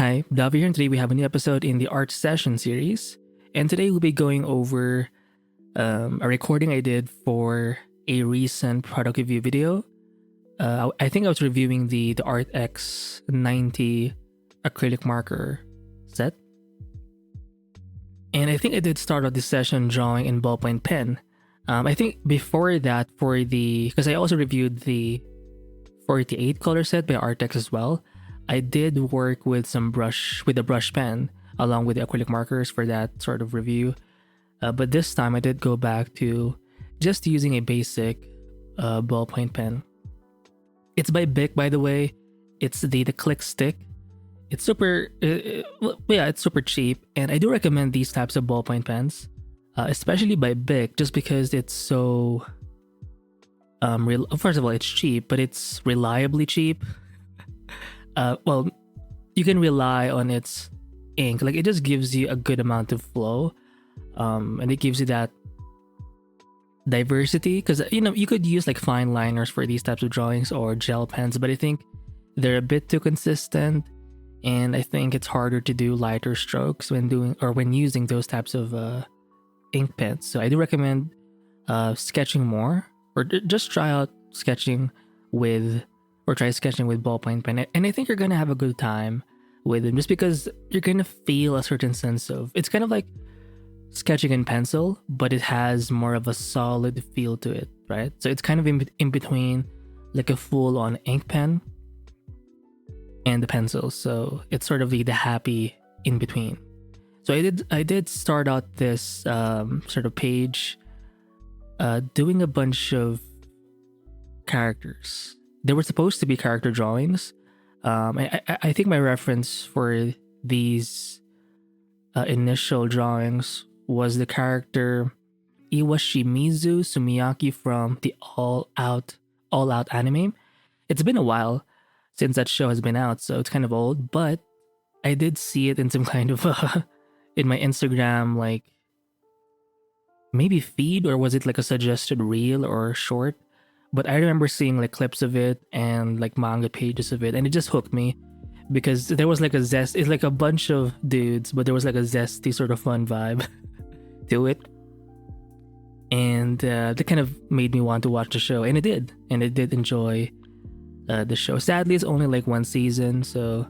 Hi, Davi here, and today we have a new episode in the art session series. And today we'll be going over a recording I did for a recent product review video. I think I was reviewing the Art X90 acrylic marker set. And I think I did start out this session drawing in ballpoint pen. I think before that, because I also reviewed the 48 color set by Artex as well. I did work with a brush pen along with the acrylic markers for that sort of review. But this time I did go back to just using a basic ballpoint pen. It's by Bic, by the way. It's the Click Stick. It's it's super cheap, and I do recommend these types of ballpoint pens, especially by Bic, just because it's so. First of all, it's cheap, but it's reliably cheap. You can rely on its ink. Like, it just gives you a good amount of flow, and it gives you that diversity. Because you could use like fine liners for these types of drawings or gel pens, but I think they're a bit too consistent, and I think it's harder to do lighter strokes when using those types of ink pens. So I do recommend sketching more, or just try out sketching with ballpoint pen, and I think you're gonna have a good time with them, just because you're gonna feel a certain sense of, it's kind of like sketching in pencil, but it has more of a solid feel to it, right? So it's kind of in between like a full-on ink pen and the pencil, so it's sort of the happy in between. So I did start out this sort of page doing a bunch of characters. They were supposed to be character drawings. I think my reference for these initial drawings was the character Iwashimizu Sumiyaki from the All Out anime. It's been a while since that show has been out, so it's kind of old, but I did see it in some kind of in my Instagram, like maybe feed, or was it like a suggested reel or short? But I remember seeing like clips of it and like manga pages of it, and it just hooked me because there was like it's like a bunch of dudes, but there was like a zesty sort of fun vibe to it. And that kind of made me want to watch the show, and it did enjoy the show. Sadly, it's only like one season, so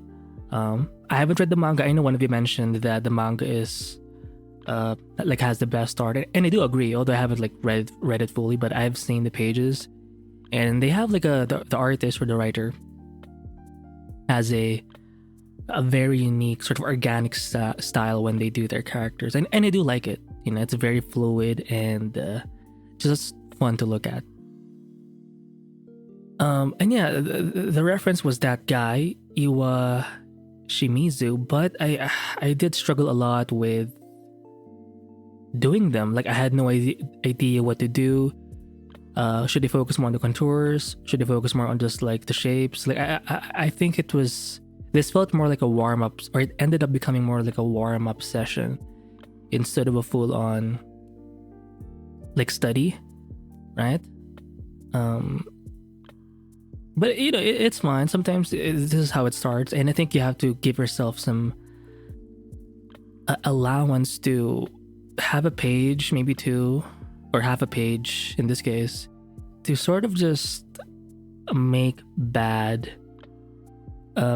I haven't read the manga. I know one of you mentioned that the manga is like has the best art, and I do agree, although I haven't like read it fully, but I've seen the pages. And they have like the artist or the writer has a very unique sort of organic style when they do their characters, and I do like it. It's very fluid and just fun to look at. And yeah, the reference was that guy Iwa Shimizu, but I did struggle a lot with doing them. Like, I had no idea what to do. Should they focus more on the contours? Should they focus more on just like the shapes? Like, I think this felt more like a warm-up, or it ended up becoming more like a warm-up session instead of a full-on like study, right? But it's fine. Sometimes this is how it starts, and I think you have to give yourself some allowance to have a page, maybe two, or half a page in this case, to sort of just make bad,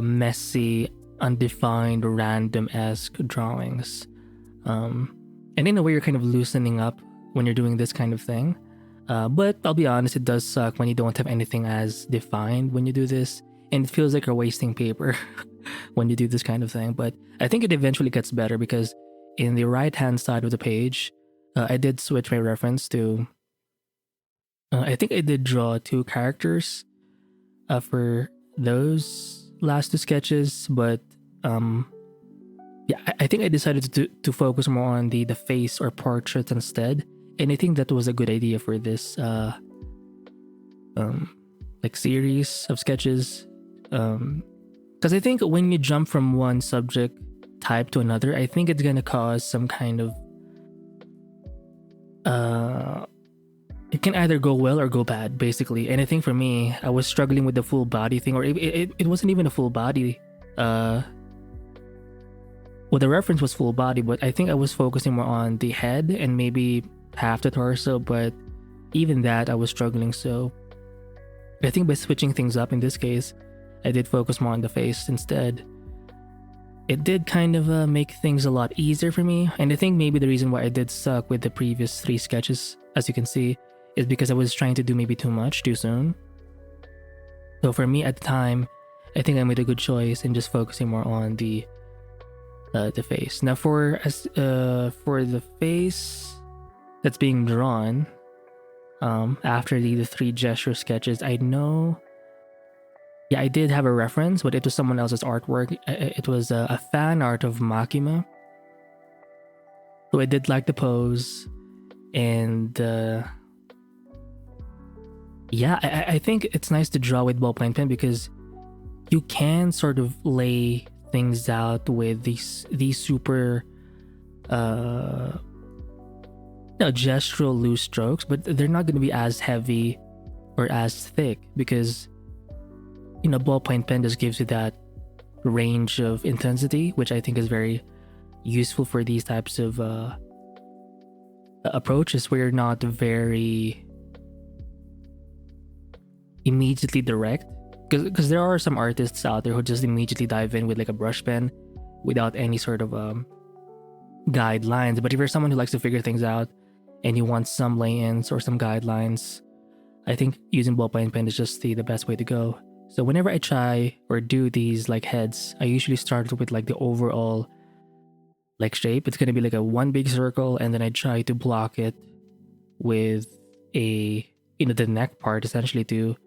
messy, undefined, random-esque drawings. And in a way, you're kind of loosening up when you're doing this kind of thing. But I'll be honest, it does suck when you don't have anything as defined when you do this, and it feels like you're wasting paper when you do this kind of thing. But I think it eventually gets better, because in the right-hand side of the page, I did switch my reference to, I think I did draw two characters for those last two sketches, but yeah, I think I decided to focus more on the face or portraits instead, and I think that was a good idea for this like series of sketches, because I think when you jump from one subject type to another, I think it's gonna cause some kind of it can either go well or go bad, basically. And I think for me, I was struggling with the full body thing, or it wasn't even a full body well, the reference was full body, but I think I was focusing more on the head and maybe half the torso, but even that I was struggling. So I think by switching things up in this case, I did focus more on the face instead. It did kind of make things a lot easier for me, and I think maybe the reason why I did suck with the previous 3 sketches, as you can see, is because I was trying to do maybe too much too soon. So for me at the time, I think I made a good choice in just focusing more on the face. Now for the face that's being drawn after the 3 gesture sketches, I know, yeah, I did have a reference, but it was someone else's artwork. It was a fan art of Makima. So I did like the pose, and yeah, I think it's nice to draw with ballpoint pen because you can sort of lay things out with these super gestural loose strokes, but they're not going to be as heavy or as thick because ballpoint pen just gives you that range of intensity, which I think is very useful for these types of approaches where you're not very immediately direct. Because there are some artists out there who just immediately dive in with like a brush pen without any sort of guidelines. But if you're someone who likes to figure things out and you want some lay-ins or some guidelines, I think using ballpoint pen is just the best way to go. So whenever I try or do these like heads, I usually start with like the overall like shape. It's going to be like a one big circle, and then I try to block it with a the neck part essentially to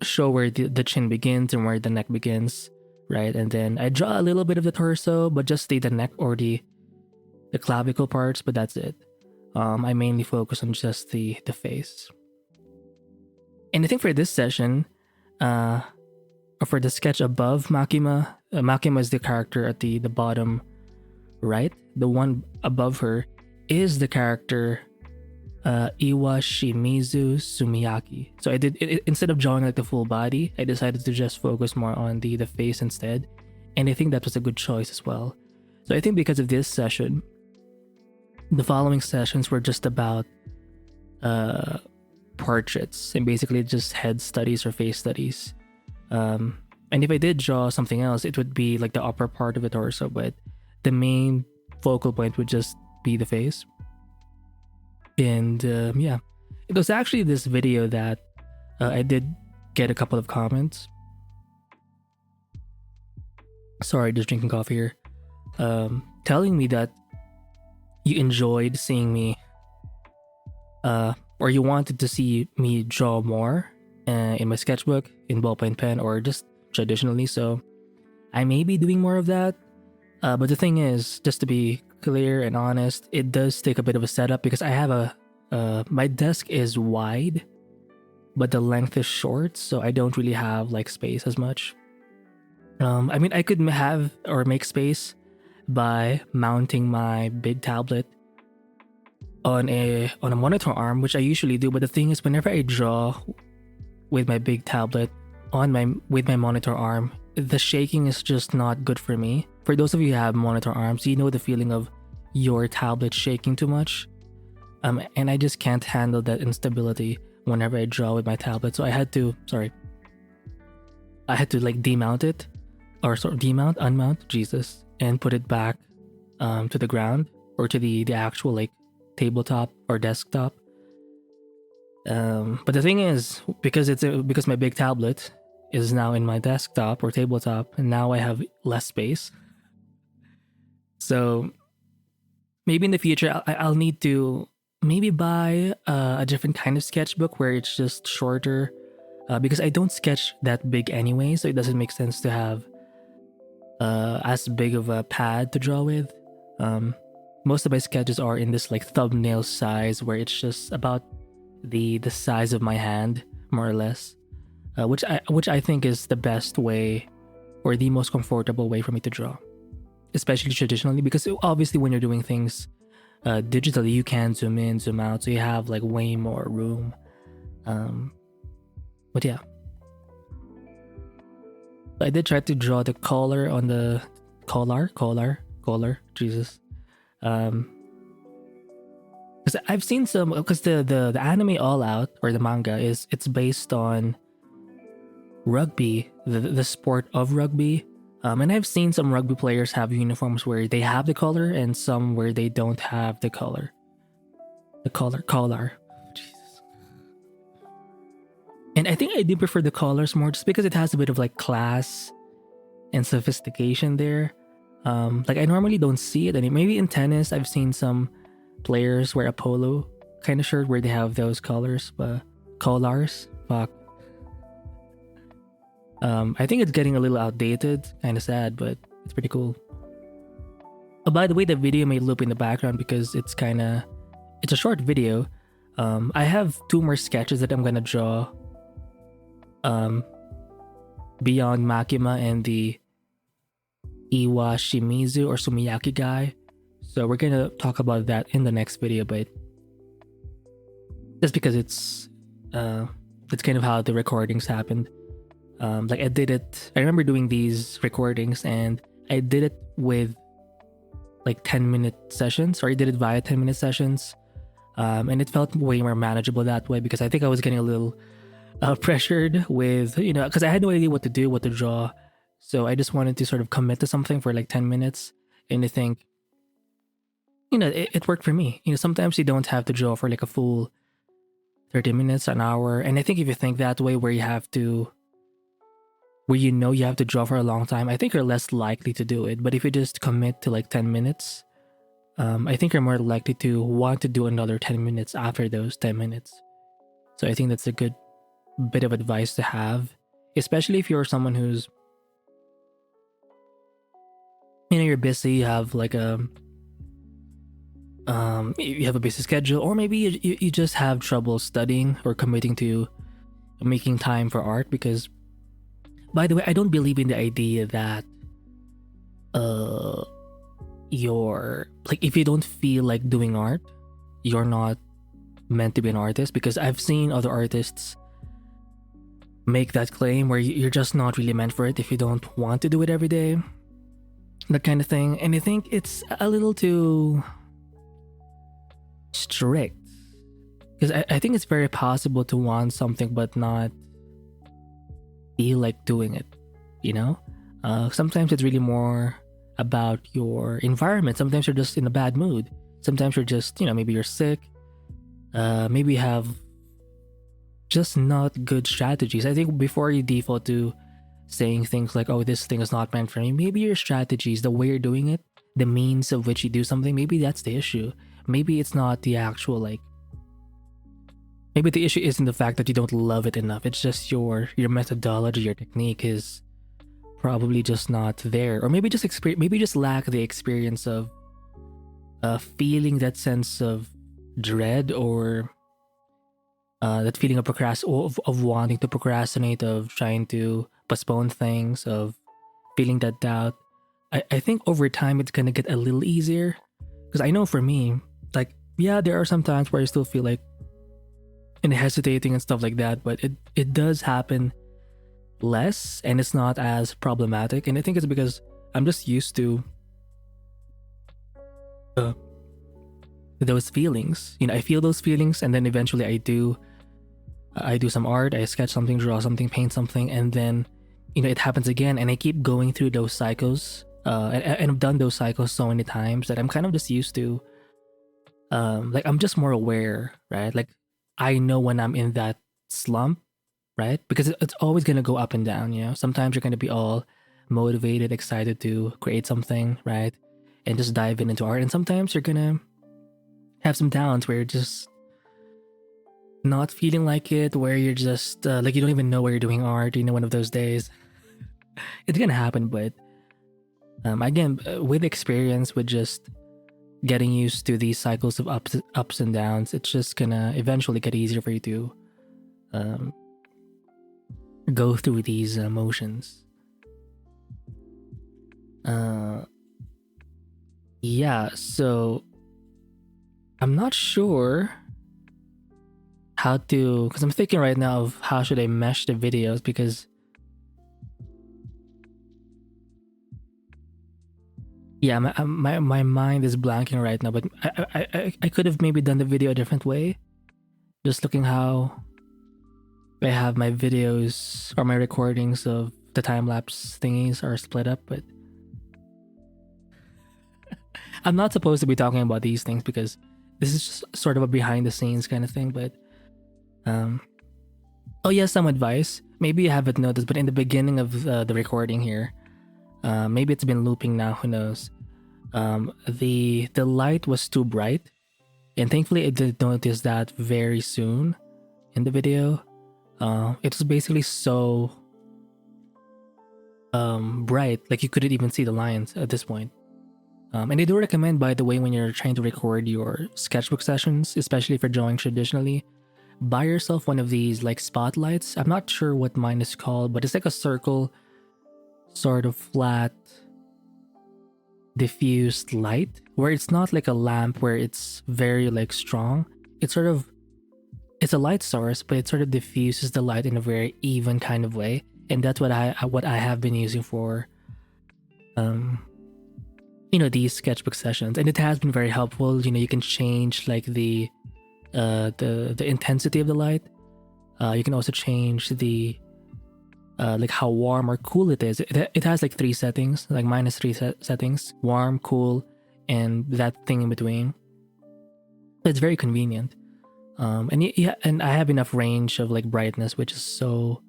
show where the chin begins and where the neck begins, right? And then I draw a little bit of the torso, but just the neck or the clavicle parts, but that's it. I mainly focus on just the face. And I think for this session, or for the sketch above Makima, Makima is the character at the bottom right. The one above her is the character Iwashimizu Sumiyaki. So I did instead of drawing like the full body, I decided to just focus more on the face instead, and I think that was a good choice as well. So I think because of this session, the following sessions were just about portraits and basically just head studies or face studies. And if I did draw something else, it would be like the upper part of the torso, but the main focal point would just be the face. And yeah, it was actually this video that I did get a couple of comments. Sorry, just drinking coffee here. Telling me that you enjoyed seeing me, or you wanted to see me draw more in my sketchbook, in ballpoint pen, or just traditionally. So I may be doing more of that. But the thing is, just to be clear and honest, it does take a bit of a setup because I have my desk is wide, but the length is short, so I don't really have like space as much. I mean, I could have or make space by mounting my big tablet on a monitor arm, which I usually do. But the thing is, whenever I draw with my big tablet with my monitor arm, the shaking is just not good for me. For those of you who have monitor arms, you know the feeling of your tablet shaking too much. And I just can't handle that instability whenever I draw with my tablet. So I had to like demount it, or sort of unmount, Jesus, and put it back to the ground or to the actual like tabletop or desktop. But the thing is, because my big tablet is now in my desktop or tabletop, and now I have less space. So maybe in the future I'll need to maybe buy a different kind of sketchbook where it's just shorter, because I don't sketch that big anyway, so it doesn't make sense to have as big of a pad to draw with. Most of my sketches are in this like thumbnail size where it's just about the size of my hand, more or less, which I think is the best way or the most comfortable way for me to draw, especially traditionally, because obviously when you're doing things digitally, you can zoom in, zoom out, so you have like way more room. But yeah, I did try to draw the collar on the collar. Jesus. Because I've seen some, because the anime All Out, or the manga, it's based on rugby, the sport of rugby. And I've seen some rugby players have uniforms where they have the collar and some where they don't have the collar. The collar. Jesus. And I think I do prefer the collars more just because it has a bit of like class and sophistication there. Like I normally don't see it. And maybe in tennis, I've seen some players wear a polo kind of shirt where they have those colors, but collars. Fuck. I think it's getting a little outdated, kind of sad, but it's pretty cool. Oh, by the way, the video may loop in the background because it's a short video. I have 2 more sketches that I'm gonna draw. Beyond Makima and the Iwashimizu or Sumiyaki guy. So we're gonna talk about that in the next video, but just because it's kind of how the recordings happened. Like I remember doing these recordings and I did it with like 10-minute sessions, or I did it via 10-minute sessions. And it felt way more manageable that way because I think I was getting a little pressured with, because I had no idea what to do, what to draw. So I just wanted to sort of commit to something for like 10 minutes. And I think, it worked for me. Sometimes you don't have to draw for like a full 30 minutes, an hour. And I think if you think that way, where you have to draw for a long time, I think you're less likely to do it. But if you just commit to like 10 minutes, I think you're more likely to want to do another 10 minutes after those 10 minutes. So I think that's a good bit of advice to have, especially if you're someone who's, you're busy, you have like you have a busy schedule, or maybe you just have trouble studying or committing to making time for art. Because, by the way, I don't believe in the idea that you're like, if you don't feel like doing art, you're not meant to be an artist. Because I've seen other artists make that claim where you're just not really meant for it if you don't want to do it every day, that kind of thing. And I think it's a little too strict, because I think it's very possible to want something but not feel like doing it. Sometimes it's really more about your environment. Sometimes you're just in a bad mood. Sometimes you're just, maybe you're sick. Maybe you have just not good strategies. I think before you default to saying things like, oh, this thing is not meant for me, maybe your strategies, the way you're doing it, the means of which you do something, maybe that's the issue. Maybe it's not the actual, maybe the issue isn't the fact that you don't love it enough. It's just your methodology, your technique is probably just not there. Or maybe just lack the experience of feeling that sense of dread, or that feeling of of wanting to procrastinate, of trying to postpone things, of feeling that doubt. I think over time it's gonna get a little easier, because I know for me, there are some times where I still feel like hesitating and stuff like that, but it does happen less and it's not as problematic. And I think it's because I'm just used to those feelings. I feel those feelings, and then eventually I do some art, I sketch something, draw something, paint something, and then it happens again, and I keep going through those cycles. And I've done those cycles so many times that I'm kind of just used to I'm just more aware, right? Like I know when I'm in that slump, right? Because it's always gonna go up and down. Sometimes you're gonna be all motivated, excited to create something, right? And just dive into art. And sometimes you're gonna have some downs where you're just not feeling like it, where you're just you don't even know where you're doing art. One of those days. It's gonna happen, but again, with experience, with just getting used to these cycles of ups and downs, it's just gonna eventually get easier for you to go through these emotions. So I'm not sure how to, because I'm thinking right now of how should I mesh the videos, because Yeah, my mind is blanking right now, but I could have maybe done the video a different way. Just looking how I have my videos or my recordings of the time lapse thingies are split up, but I'm not supposed to be talking about these things because this is just sort of a behind the scenes kind of thing. But um, oh yeah, some advice. Maybe you haven't noticed, but in the beginning of the recording here, maybe it's been looping now. Who knows? The light was too bright, and thankfully I did notice that very soon in the video. It was basically so bright, like you couldn't even see the lines at this point. And I do recommend, by the way, when you're trying to record your sketchbook sessions, especially if you're drawing traditionally, buy yourself one of these like spotlights. I'm not sure what mine is called, but it's like a circle, sort of flat, diffused light, where it's not like a lamp where it's very like strong. It's sort of, it's a light source, but it sort of diffuses the light in a very even kind of way. And that's what I have been using for these sketchbook sessions, and it has been very helpful. You can change like the intensity of the light. You can also change the like how warm or cool it is. It has like 3 settings, like minus 3 settings: warm, cool, and that thing in between. It's very convenient. And yeah, and I have enough range of like brightness, which is so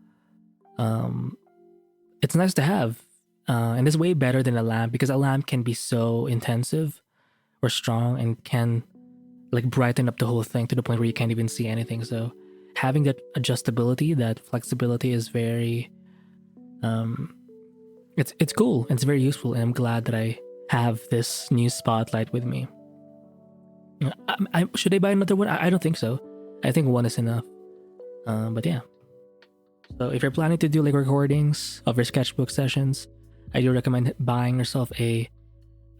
it's nice to have. And it's way better than a lamp, because a lamp can be so intensive or strong and can like brighten up the whole thing to the point where you can't even see anything. So having that adjustability, that flexibility is very it's cool and it's very useful, and I'm glad that I have this new spotlight with me. Should I buy another one? I don't think so. I think one is enough. But yeah. So if you're planning to do like recordings of your sketchbook sessions, I do recommend buying yourself a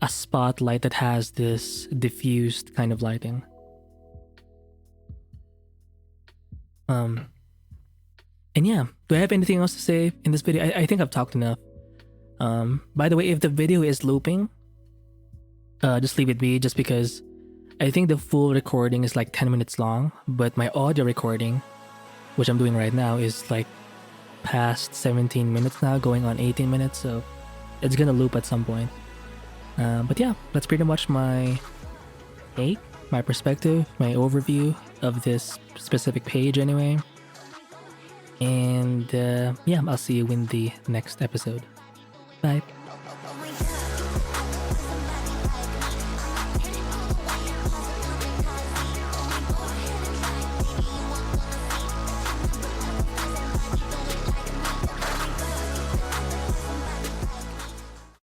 spotlight that has this diffused kind of lighting. And yeah, do I have anything else to say in this video? I think I've talked enough. By the way, if the video is looping, just leave it be, just because I think the full recording is like 10 minutes long, but my audio recording, which I'm doing right now, is like past 17 minutes now, going on 18 minutes, so it's gonna loop at some point. But yeah, that's pretty much my take, my perspective, my overview of this specific page anyway. And yeah, I'll see you in the next episode. Bye.